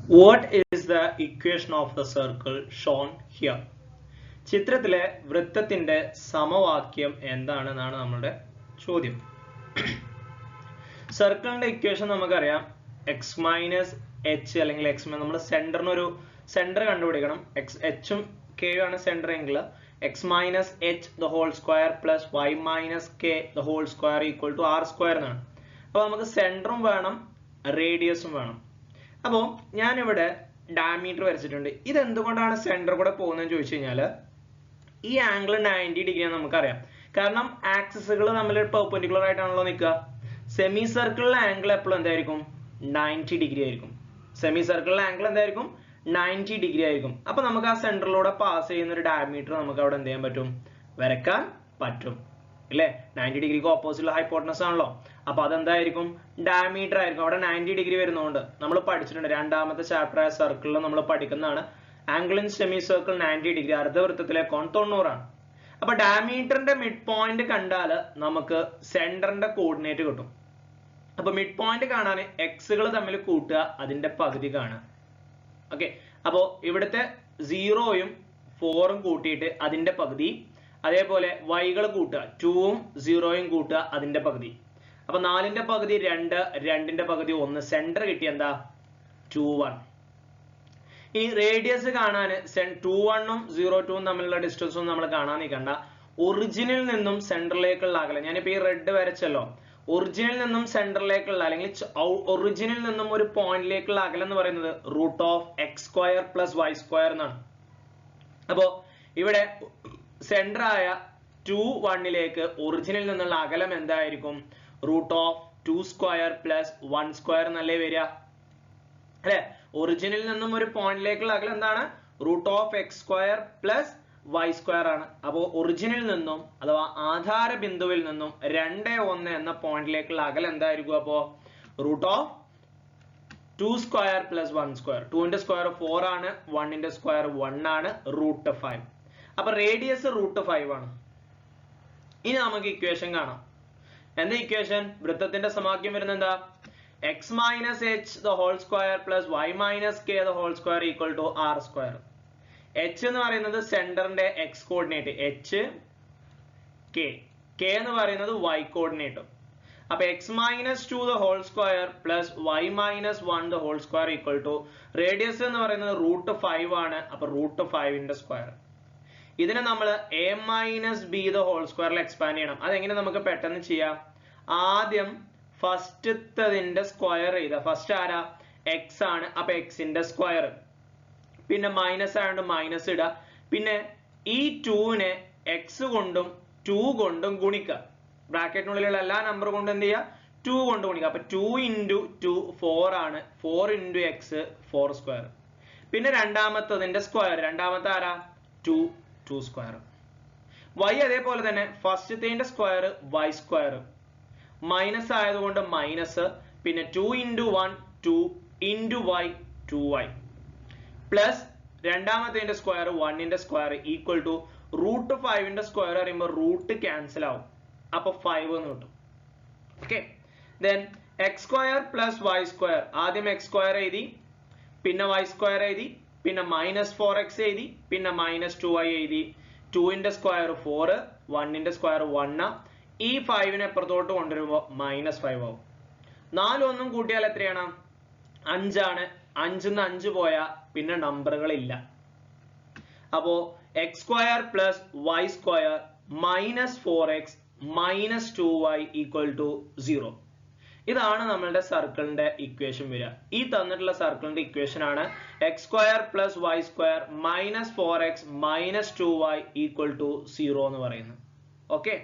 What is the equation of the circle shown here? ചിത്രത്തിലെ വൃത്തത്തിന്റെ സമവാക്യം എന്താണെന്നാണ് നമ്മുടെ ചോദ്യം. സർക്കിളിന്റെ ഇക്വേഷൻ നമുക്കറിയാം x മൈനസ് എച്ച് അല്ലെങ്കിൽ x നമ്മൾ സെന്ററിന് ഒരു സെന്റർ കണ്ടുപിടിക്കണം. എച്ചും കെയും ആണ് സെന്റർ എങ്കിൽ x minus h the whole square plus y minus k the whole square equal to r square എന്നാണ്. അപ്പൊ നമുക്ക് സെന്ററും വേണം റേഡിയസും വേണം. അപ്പോൾ ഞാനിവിടെ ഡയമീറ്റർ വരച്ചിട്ടുണ്ട്. ഇത് എന്തുകൊണ്ടാണ് സെന്റർ കൂടെ പോകുന്നതെന്ന് ചോദിച്ചു കഴിഞ്ഞാൽ ഈ ആംഗിൾ 90 ഡിഗ്രിയാണ് നമുക്കറിയാം. കാരണം ആക്സിസുകൾ തമ്മിൽ പെർപെൻഡിക്കുലർ ആയിട്ടാണല്ലോ നിൽക്കുക. സെമി സർക്കിളിലെ ആംഗിൾ എപ്പോഴും എന്തായിരിക്കും? 90 ഡിഗ്രി ആയിരിക്കും. സെമി സർക്കിളിലെ ആംഗിൾ എന്തായിരിക്കും? 90 ഡിഗ്രി ആയിരിക്കും. അപ്പൊ നമുക്ക് ആ സെന്ററിലൂടെ പാസ് ചെയ്യുന്ന ഒരു ഡയമീറ്റർ നമുക്ക് അവിടെ എന്ത് ചെയ്യാൻ പറ്റും? വരക്കാൻ പറ്റും അല്ലേ? 90 ഡിഗ്രിക്ക് ഓപ്പോസിറ്റ് ഹൈപ്പോട്ടനസ് ആണല്ലോ. അപ്പൊ അതെന്തായിരിക്കും? ഡയമീറ്റർ ആയിരിക്കും. അവിടെ 90 ഡിഗ്രി വരുന്നതുകൊണ്ട് നമ്മൾ പഠിച്ചിട്ടുണ്ട്. രണ്ടാമത്തെ ചാപ്റ്റർ ആയ സർക്കിളിൽ നമ്മൾ പഠിക്കുന്നതാണ് angle in semi circle 90 degree. അർദ്ധവൃത്തത്തിലെ കോൺ 90 ആണ്. അപ്പൊ ഡയമീറ്ററിന്റെ മിഡ് പോയിന്റ് കണ്ടാൽ നമുക്ക് സെന്ററിന്റെ കോർഡിനേറ്റ് കിട്ടും. അപ്പൊ മിഡ് പോയിന്റ് കാണാൻ എക്സുകൾ തമ്മിൽ കൂട്ടുക, അതിന്റെ പകുതി കാണുക. ഓക്കെ, അപ്പോ ഇവിടുത്തെ 0യും 4ഉം കൂട്ടിയിട്ട് അതിന്റെ പകുതി, അതേപോലെ വൈകൾ കൂട്ടുക 2ഉം 0യും കൂട്ടുക അതിന്റെ പകുതി. അപ്പൊ 4ന്റെ പകുതി 2, 2ന്റെ പകുതി 1, സെന്റർ കിട്ടി എന്താ? 2, 1. ഈ റേഡിയസ് കാണാൻ 2,1ഉം 0,2ഉം തമ്മിലുള്ള ഡിസ്റ്റൻസ് ഒന്നും നമ്മൾ കാണാൻ നിൽക്കണ്ട. ഒറിജിനിൽ നിന്നും സെന്ററിലേക്കുള്ള അകലം, ഞാനിപ്പോ ഈ റെഡ് വരച്ചല്ലോ, ഒറിജിനിൽ നിന്നും സെന്ററിലേക്കുള്ള അല്ലെങ്കിൽ ഒറിജിനിൽ നിന്നും ഒരു പോയിന്റിലേക്കുള്ള അകലം എന്ന് പറയുന്നത് root of x square plus Y square എന്നാണ്. അപ്പോ ഇവിടെ സെന്റർ ആയ 2,1ലേക്ക് ഒറിജിനിൽ നിന്നുള്ള അകലം എന്തായിരിക്കും? Root of 2 square plus 1 square എന്നല്ലേ വരിക അല്ലെ? ഒറിജിനിൽ നിന്നും ഒരു പോയിന്റിലേക്കുള്ള അകലം എന്താണ്? Root of x square plus Y square ആണ്. അപ്പോൾ ഒറിജിനിൽ നിന്നും അഥവാ ആധാര ബിന്ദുവിൽ നിന്നും 2, 1 എന്ന പോയിന്റിലേക്കുള്ള അകലം എന്തായിരിക്കും? അപ്പോ root of 2 square plus 1 square. 2ന്റെ സ്ക്വയർ 4 ആണ്, 1ന്റെ സ്ക്വയർ 1 ആണ്, റൂട്ട് 5. അപ്പൊ റേഡിയസ് റൂട്ട് 5 ആണ്. ഇനി നമുക്ക് ഇക്വേഷൻ കാണാം. എന്താ ഇക്വേഷൻ? വൃത്തത്തിന്റെ സമവാക്യം വരുന്നത് എന്താ? x minus h the whole square plus y minus k the whole square equal to r square. h എന്ന് പറയുന്നത് സെന്ററിന്റെ x കോർഡിനേറ്റ് h, k എന്ന് പറയുന്നത് y കോർഡിനേറ്റ്. അപ്പൊ x minus 2 the whole square plus y minus 1 the whole square equal to radius എന്ന് പറയുന്നത് root 5 ആണ്. അപ്പൊ റൂട്ട് 5ന്റെ സ്ക്വയർ. ഇതിനെ നമ്മൾ a minus b the whole square expand ചെയ്യണം. അതെങ്ങനെ നമുക്ക് പെട്ടെന്ന് ചെയ്യാം? ആദ്യം ഫസ്റ്റത്തതിന്റെ സ്ക്വയർ ചെയ്ത, ഫസ്റ്റ് ആരാ? x ആണ്. അപ്പൊ എക്സിന്റെ സ്ക്വയർ, പിന്നെ മൈനസ് ആയതുകൊണ്ട് മൈനസ് ഇടുക, പിന്നെ ഈ 2നെ x കൊണ്ടും 2 കൊണ്ടും ഗുണിക്കുക. ബ്രാക്കറ്റിനുള്ളിലുള്ള എല്ലാ നമ്പർ കൊണ്ട് എന്ത് ചെയ്യുക? 2 കൊണ്ട് ഗുണിക്കുക. അപ്പൊ 2 into 2 4 ആണ്. 4 into x 4 സ്ക്വയർ. പിന്നെ രണ്ടാമത്തതിന്റെ സ്ക്വയർ, രണ്ടാമത്തെ ആരാ? 2 സ്ക്വയർ. y അതേപോലെ തന്നെ ഫസ്റ്റത്തിന്റെ സ്ക്വയർ y സ്ക്വയർ, മൈനസ് ആയതുകൊണ്ട് മൈനസ്, പിന്നെ 2 into 1 2 into y 2y plus രണ്ടാമത്തെ സ്ക്വയർ 1ന്റെ സ്ക്വയർ ഈക്വൽ ടു റൂട്ട് 5ന്റെ സ്ക്വയർ പറയുമ്പോൾ റൂട്ട് ക്യാൻസൽ ആവും. അപ്പൊ 5 എന്ന് കിട്ടും. Okay, then X square plus Y square. ആദ്യം എക്സ് സ്ക്വയർ എഴുതി, പിന്നെ വൈ സ്ക്വയർ എഴുതി, പിന്നെ മൈനസ് 4x എഴുതി, പിന്നെ മൈനസ് 2y എഴുതി. 2ന്റെ സ്ക്വയർ 4, 1ന്റെ സ്ക്വയർ 1. ഈ 5നെ അപ്പുറത്തോട്ട് കൊണ്ടുവരുമ്പോൾ മൈനസ് 5 ആവും. 4 ഒന്നും കൂട്ടിയാൽ എത്രയാണ്? 5 ആണ്. 5ന്ന് 5 പോയാൽ പിന്നെ നമ്പറുകൾ ഇല്ല. അപ്പോ x square plus Y square minus 4x minus 2y equal to 0. ഇതാണ് നമ്മളുടെ സർക്കിളിന്റെ ഇക്വേഷൻ വരിക. ഈ തന്നിട്ടുള്ള സർക്കിളിന്റെ ഇക്വേഷൻ ആണ് x square plus Y square minus 4x minus 2y equal to 0 എന്ന് പറയുന്നത്. ഓക്കെ.